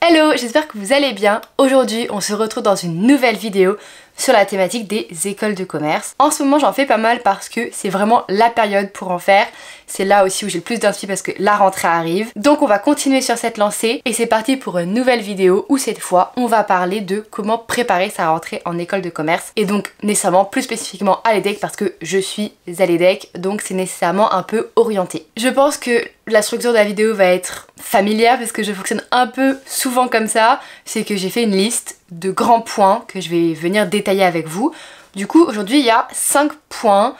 Hello, j'espère que vous allez bien. Aujourd'hui, on se retrouve dans une nouvelle vidéo sur la thématique des écoles de commerce. En ce moment, j'en fais pas mal parce que c'est vraiment la période pour en faire. C'est là aussi où j'ai le plus d'inspi parce que la rentrée arrive. Donc on va continuer sur cette lancée et c'est parti pour une nouvelle vidéo où cette fois, on va parler de comment préparer sa rentrée en école de commerce. Et donc nécessairement, plus spécifiquement à l'EDEC parce que je suis à l'EDEC, donc c'est nécessairement un peu orienté. Je pense que la structure de la vidéo va être familière parce que je fonctionne un peu souvent comme ça. C'est que j'ai fait une liste de grands points que je vais venir détailler avec vous. Du coup, aujourd'hui, il y a 5 points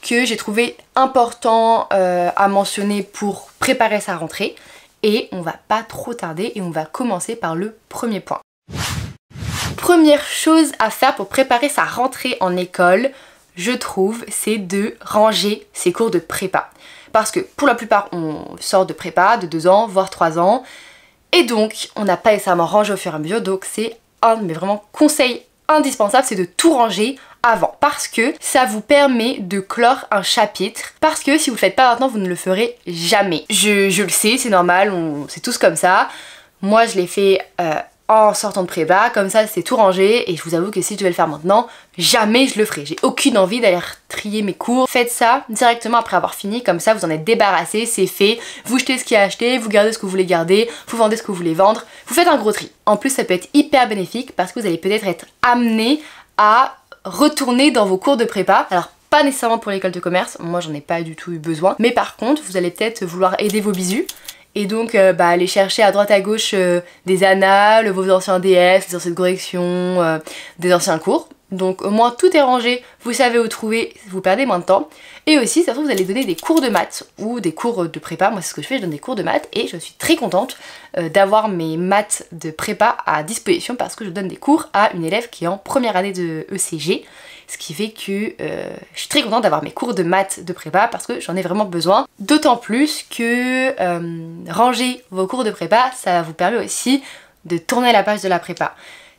que j'ai trouvé importants à mentionner pour préparer sa rentrée. Et on va pas trop tarder et on va commencer par le premier point. Première chose à faire pour préparer sa rentrée en école, je trouve, c'est de ranger ses cours de prépa. Parce que pour la plupart, on sort de prépa de 2 ans, voire 3 ans. Et donc, on n'a pas nécessairement rangé au fur et à mesure. Donc c'est un de mes vraiment conseils indispensables, c'est de tout ranger avant. Parce que ça vous permet de clore un chapitre. Parce que si vous le faites pas maintenant, vous ne le ferez jamais. Je le sais, c'est normal, c'est tous comme ça. Moi, je l'ai fait en sortant de prépa, comme ça c'est tout rangé et je vous avoue que si je devais le faire maintenant, jamais je le ferais. J'ai aucune envie d'aller trier mes cours. Faites ça directement après avoir fini, comme ça vous en êtes débarrassé, c'est fait. Vous jetez ce qu'il y a à acheter, vous gardez ce que vous voulez garder, vous vendez ce que vous voulez vendre. Vous faites un gros tri. En plus ça peut être hyper bénéfique parce que vous allez peut-être être amené à retourner dans vos cours de prépa. Alors pas nécessairement pour l'école de commerce, moi j'en ai pas du tout eu besoin, mais par contre vous allez peut-être vouloir aider vos bisous. Et donc aller chercher à droite à gauche des annales, vos anciens DF, des anciennes corrections, des anciens cours. Donc au moins tout est rangé, vous savez où trouver, vous perdez moins de temps. Et aussi ça se trouve vous allez donner des cours de maths ou des cours de prépa. Moi c'est ce que je fais, je donne des cours de maths et je suis très contente d'avoir mes maths de prépa à disposition parce que je donne des cours à une élève qui est en première année de ECG. Ce qui fait que je suis très contente d'avoir mes cours de maths de prépa parce que j'en ai vraiment besoin. D'autant plus que ranger vos cours de prépa, ça vous permet aussi de tourner la page de la prépa.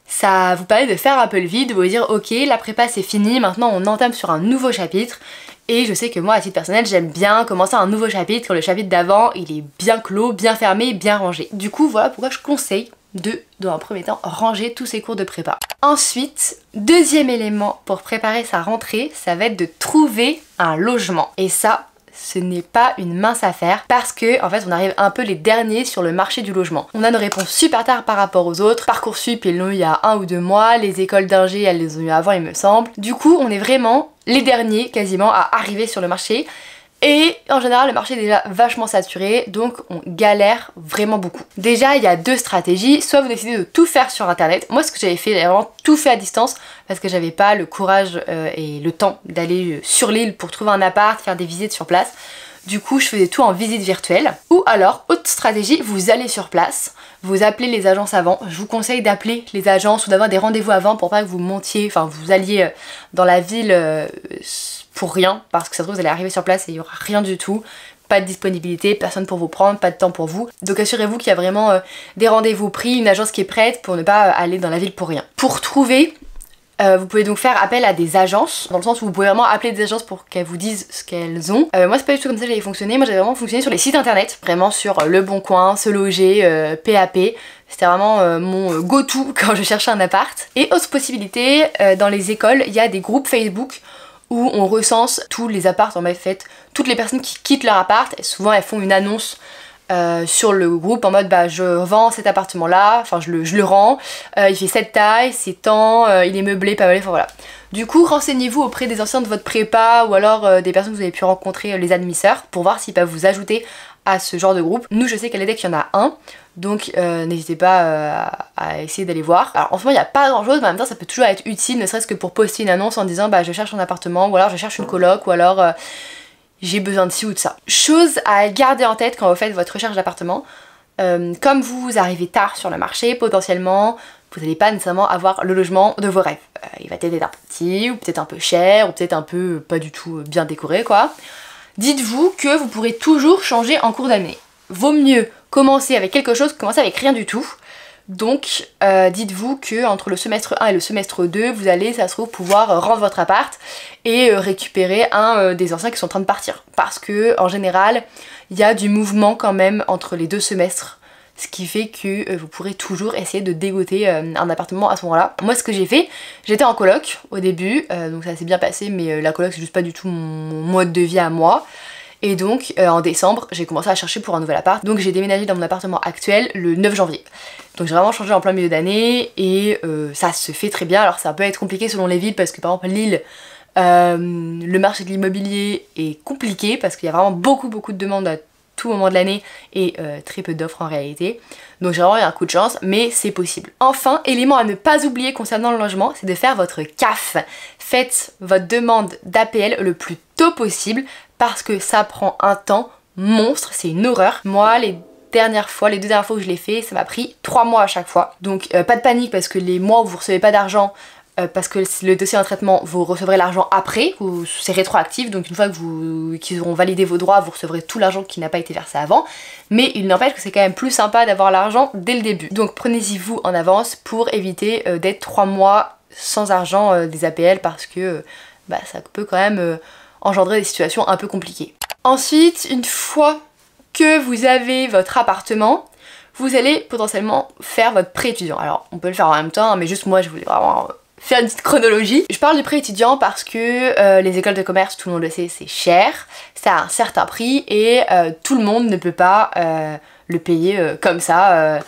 Ça vous permet de faire un peu le vide, de vous dire ok, la prépa c'est fini, maintenant on entame sur un nouveau chapitre. Et je sais que moi à titre personnel j'aime bien commencer un nouveau chapitre quand le chapitre d'avant il est bien clos, bien fermé, bien rangé. Du coup voilà pourquoi je conseille de, dans un premier temps, ranger tous ces cours de prépa. Ensuite, deuxième élément pour préparer sa rentrée, ça va être de trouver un logement. Et ça, ce n'est pas une mince affaire parce que en fait on arrive un peu les derniers sur le marché du logement. On a nos réponses super tard par rapport aux autres. Parcoursup ils l'ont eu il y a 1 ou 2 mois, les écoles d'ingé elles les ont eu avant il me semble. Du coup on est vraiment les derniers quasiment à arriver sur le marché. Et en général le marché est déjà vachement saturé donc on galère vraiment beaucoup. Déjà il y a 2 stratégies, soit vous décidez de tout faire sur internet. Moi ce que j'avais fait, j'avais vraiment tout fait à distance parce que j'avais pas le courage et le temps d'aller sur l'île pour trouver un appart, faire des visites sur place. Du coup je faisais tout en visite virtuelle. Ou alors, autre stratégie, vous allez sur place, vous appelez les agences avant. Je vous conseille d'appeler les agences ou d'avoir des rendez-vous avant pour pas que vous montiez, enfin vous alliez dans la ville pour rien, parce que ça se trouve vous allez arriver sur place et il y aura rien du tout. Pas de disponibilité, personne pour vous prendre, pas de temps pour vous. Donc assurez-vous qu'il y a vraiment des rendez-vous pris, une agence qui est prête pour ne pas aller dans la ville pour rien. Pour trouver, vous pouvez donc faire appel à des agences, dans le sens où vous pouvez vraiment appeler des agences pour qu'elles vous disent ce qu'elles ont. Moi c'est pas du tout comme ça que j'avais fonctionné, moi j'avais vraiment fonctionné sur les sites internet, vraiment sur Le Bon Coin, Se Loger, PAP. C'était vraiment mon go-to quand je cherchais un appart. Et autre possibilité, dans les écoles, il y a des groupes Facebook où on recense tous les apparts en fait, toutes les personnes qui quittent leur appart, et souvent elles font une annonce sur le groupe en mode bah je vends cet appartement là, enfin je le rends, il fait cette taille, c'est tant, il est meublé, pas meublé, enfin voilà. Du coup renseignez-vous auprès des anciens de votre prépa ou alors des personnes que vous avez pu rencontrer, les admisseurs, pour voir s'ils peuvent vous ajouter à ce genre de groupe. Nous je sais qu'à l'EDEC il y en a un, donc n'hésitez pas à essayer d'aller voir. Alors en ce moment il n'y a pas grand chose, mais en même temps ça peut toujours être utile, ne serait-ce que pour poster une annonce en disant bah je cherche un appartement, ou alors je cherche une coloc, ou alors j'ai besoin de ci ou de ça. Chose à garder en tête quand vous faites votre recherche d'appartement, comme vous arrivez tard sur le marché, potentiellement vous n'allez pas nécessairement avoir le logement de vos rêves. Il va peut-être être un peu petit, ou peut-être un peu cher, ou peut-être un peu pas du tout bien décoré quoi. Dites-vous que vous pourrez toujours changer en cours d'année. Vaut mieux commencer avec quelque chose que commencer avec rien du tout. Donc dites-vous que entre le semestre 1 et le semestre 2, vous allez, ça se trouve, pouvoir rendre votre appart et récupérer un des anciens qui sont en train de partir. Parce que en général, il y a du mouvement quand même entre les 2 semestres. ce qui fait que vous pourrez toujours essayer de dégoter un appartement à ce moment-là. Moi ce que j'ai fait, j'étais en coloc au début, donc ça s'est bien passé, mais la coloc c'est juste pas du tout mon mode de vie à moi. Et donc en décembre, j'ai commencé à chercher pour un nouvel appart. Donc j'ai déménagé dans mon appartement actuel le 9 janvier. Donc j'ai vraiment changé en plein milieu d'année et ça se fait très bien. Alors ça peut être compliqué selon les villes parce que par exemple Lille, le marché de l'immobilier est compliqué parce qu'il y a vraiment beaucoup de demandes à tout moment de l'année et très peu d'offres en réalité. Donc j'ai vraiment eu un coup de chance, mais c'est possible. Enfin, élément à ne pas oublier concernant le logement, c'est de faire votre CAF. Faites votre demande d'APL le plus tôt possible parce que ça prend un temps monstre, c'est une horreur. Moi, les deux dernières fois que je l'ai fait, ça m'a pris 3 mois à chaque fois. Donc pas de panique parce que les mois où vous recevez pas d'argent, parce que le dossier en traitement, vous recevrez l'argent après, c'est rétroactif, donc une fois que qu'ils auront validé vos droits, vous recevrez tout l'argent qui n'a pas été versé avant, mais il n'empêche que c'est quand même plus sympa d'avoir l'argent dès le début. Donc prenez-y vous en avance pour éviter d'être 3 mois sans argent des APL parce que ça peut quand même engendrer des situations un peu compliquées. Ensuite, une fois que vous avez votre appartement, vous allez potentiellement faire votre prêt étudiant. Alors on peut le faire en même temps, hein, mais juste moi je voulais vraiment faire une petite chronologie. Je parle du prêt étudiant parce que les écoles de commerce, tout le monde le sait, c'est cher, ça a un certain prix et tout le monde ne peut pas le payer comme ça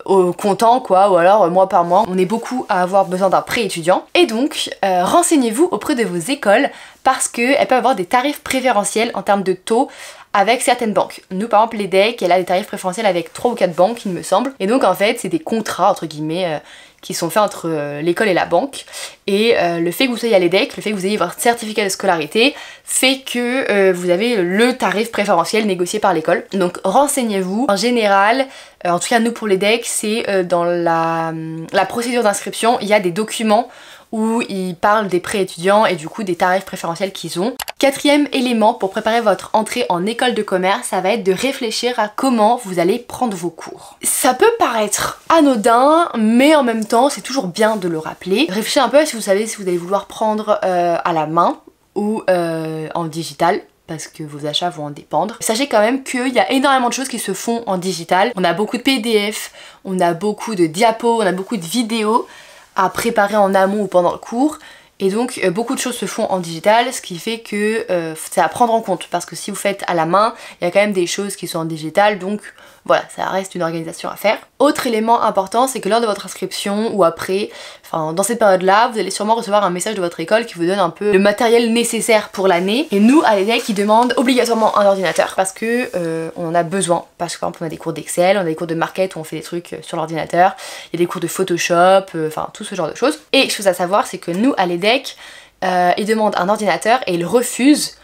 au comptant quoi, ou alors mois par mois. On est beaucoup à avoir besoin d'un prêt étudiant et donc renseignez-vous auprès de vos écoles parce qu'elles peuvent avoir des tarifs préférentiels en termes de taux avec certaines banques. Nous par exemple l'EDEC, elle a des tarifs préférentiels avec 3 ou 4 banques il me semble, et donc en fait c'est des contrats entre guillemets qui sont faits entre l'école et la banque, et le fait que vous soyez à l'EDEC, le fait que vous ayez votre certificat de scolarité fait que vous avez le tarif préférentiel négocié par l'école. Donc renseignez-vous. En général, en tout cas nous pour l'EDEC, c'est dans la procédure d'inscription, il y a des documents où ils parlent des prêts étudiants et du coup des tarifs préférentiels qu'ils ont. Quatrième élément pour préparer votre entrée en école de commerce, ça va être de réfléchir à comment vous allez prendre vos cours. Ça peut paraître anodin, mais en même temps c'est toujours bien de le rappeler. Réfléchissez un peu si vous savez si vous allez vouloir prendre à la main ou en digital, parce que vos achats vont en dépendre. Sachez quand même qu'il y a énormément de choses qui se font en digital. On a beaucoup de PDF, on a beaucoup de diapos, on a beaucoup de vidéos à préparer en amont ou pendant le cours. Et donc beaucoup de choses se font en digital, ce qui fait que c'est à prendre en compte, parce que si vous faites à la main, il y a quand même des choses qui sont en digital, donc voilà, ça reste une organisation à faire. Autre élément important, c'est que lors de votre inscription ou après, enfin dans cette période-là, vous allez sûrement recevoir un message de votre école qui vous donne un peu le matériel nécessaire pour l'année. Et nous, à l'EDEC, ils demandent obligatoirement un ordinateur parce que on en a besoin. Parce que par exemple, on a des cours d'Excel, on a des cours de market où on fait des trucs sur l'ordinateur, il y a des cours de Photoshop, enfin tout ce genre de choses. Et chose à savoir, c'est que nous, à l'EDEC, ils demandent un ordinateur et ils refusent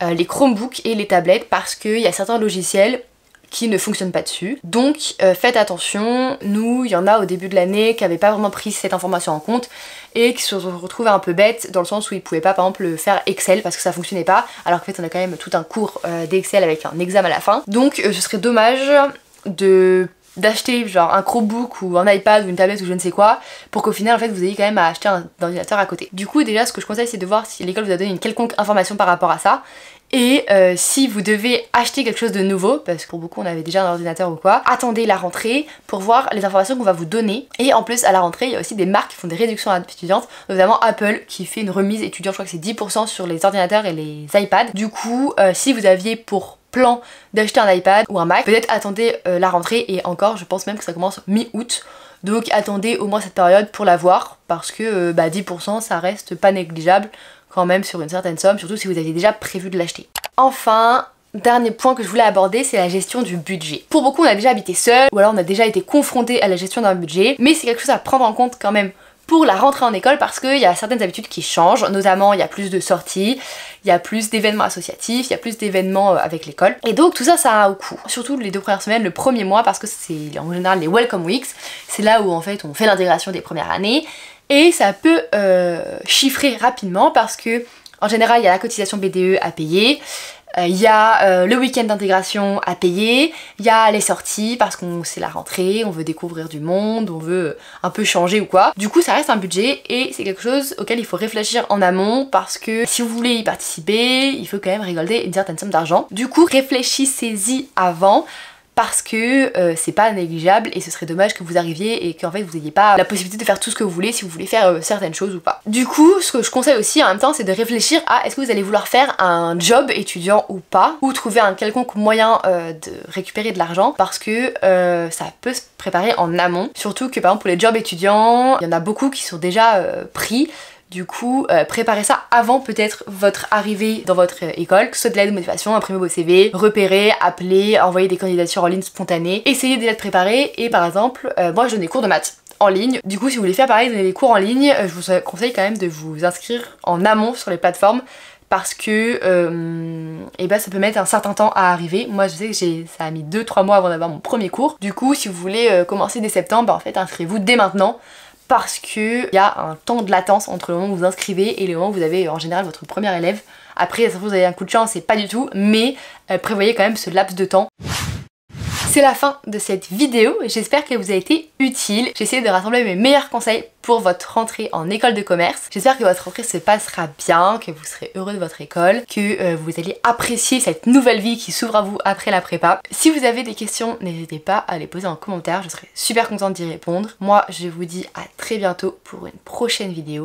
les Chromebooks et les tablettes parce qu'il y a certains logiciels qui ne fonctionnent pas dessus. Donc faites attention, nous, il y en a au début de l'année qui n'avaient pas vraiment pris cette information en compte et qui se sont retrouvés un peu bêtes dans le sens où ils pouvaient pas par exemple faire Excel parce que ça fonctionnait pas, alors qu'en fait on a quand même tout un cours d'Excel avec un examen à la fin. Donc ce serait dommage d'acheter genre un Chromebook ou un iPad ou une tablette ou je ne sais quoi pour qu'au final en fait vous ayez quand même à acheter un ordinateur à côté. Du coup déjà ce que je conseille c'est de voir si l'école vous a donné une quelconque information par rapport à ça. Et si vous devez acheter quelque chose de nouveau, parce que pour beaucoup on avait déjà un ordinateur ou quoi, attendez la rentrée pour voir les informations qu'on va vous donner. Et en plus à la rentrée il y a aussi des marques qui font des réductions étudiantes, notamment Apple qui fait une remise étudiante, je crois que c'est 10% sur les ordinateurs et les iPads. Du coup si vous aviez pour plan d'acheter un iPad ou un Mac, peut-être attendez la rentrée, et encore je pense même que ça commence mi-août. Donc attendez au moins cette période pour l'avoir, parce que 10% ça reste pas négligeable quand même sur une certaine somme, surtout si vous aviez déjà prévu de l'acheter. Enfin, dernier point que je voulais aborder, c'est la gestion du budget. Pour beaucoup on a déjà habité seul, ou alors on a déjà été confronté à la gestion d'un budget, mais c'est quelque chose à prendre en compte quand même pour la rentrée en école, parce qu'il y a certaines habitudes qui changent, notamment il y a plus de sorties, il y a plus d'événements associatifs, il y a plus d'événements avec l'école, et donc tout ça ça a un coût, surtout les 2 premières semaines, le premier mois, parce que c'est en général les Welcome Weeks, c'est là où en fait on fait l'intégration des premières années, et ça peut chiffrer rapidement parce que en général il y a la cotisation BDE à payer, il y a le week-end d'intégration à payer, il y a les sorties parce que c'est la rentrée, on veut découvrir du monde, on veut un peu changer ou quoi. Du coup ça reste un budget et c'est quelque chose auquel il faut réfléchir en amont, parce que si vous voulez y participer, il faut quand même récolter une certaine somme d'argent. Du coup réfléchissez-y avant. parce que c'est pas négligeable et ce serait dommage que vous arriviez et qu'en fait vous n'ayez pas la possibilité de faire tout ce que vous voulez si vous voulez faire certaines choses ou pas. Du coup, ce que je conseille aussi en même temps, c'est de réfléchir à est-ce que vous allez vouloir faire un job étudiant ou pas, ou trouver un quelconque moyen de récupérer de l'argent, parce que ça peut se préparer en amont. Surtout que par exemple pour les jobs étudiants, il y en a beaucoup qui sont déjà pris. Du coup, préparez ça avant peut-être votre arrivée dans votre école, que ce soit de l'aide de motivation, imprimer vos CV, repérer, appeler, envoyer des candidatures en ligne spontanées. Essayez déjà de préparer et par exemple, moi je donne des cours de maths en ligne. Du coup, si vous voulez faire pareil, donner des cours en ligne, je vous conseille quand même de vous inscrire en amont sur les plateformes parce que ça peut mettre un certain temps à arriver. Moi je sais que ça a mis 2-3 mois avant d'avoir mon premier cours. Du coup, si vous voulez commencer dès septembre, en fait inscrivez-vous dès maintenant. Parce qu'il y a un temps de latence entre le moment où vous vous inscrivez et le moment où vous avez en général votre premier élève. Après, ça se trouve vous avez un coup de chance, c'est pas du tout, mais prévoyez quand même ce laps de temps. C'est la fin de cette vidéo, j'espère qu'elle vous a été utile. J'ai essayé de rassembler mes meilleurs conseils pour votre rentrée en école de commerce. J'espère que votre rentrée se passera bien, que vous serez heureux de votre école, que vous allez apprécier cette nouvelle vie qui s'ouvre à vous après la prépa. Si vous avez des questions, n'hésitez pas à les poser en commentaire, je serai super contente d'y répondre. Moi, je vous dis à très bientôt pour une prochaine vidéo.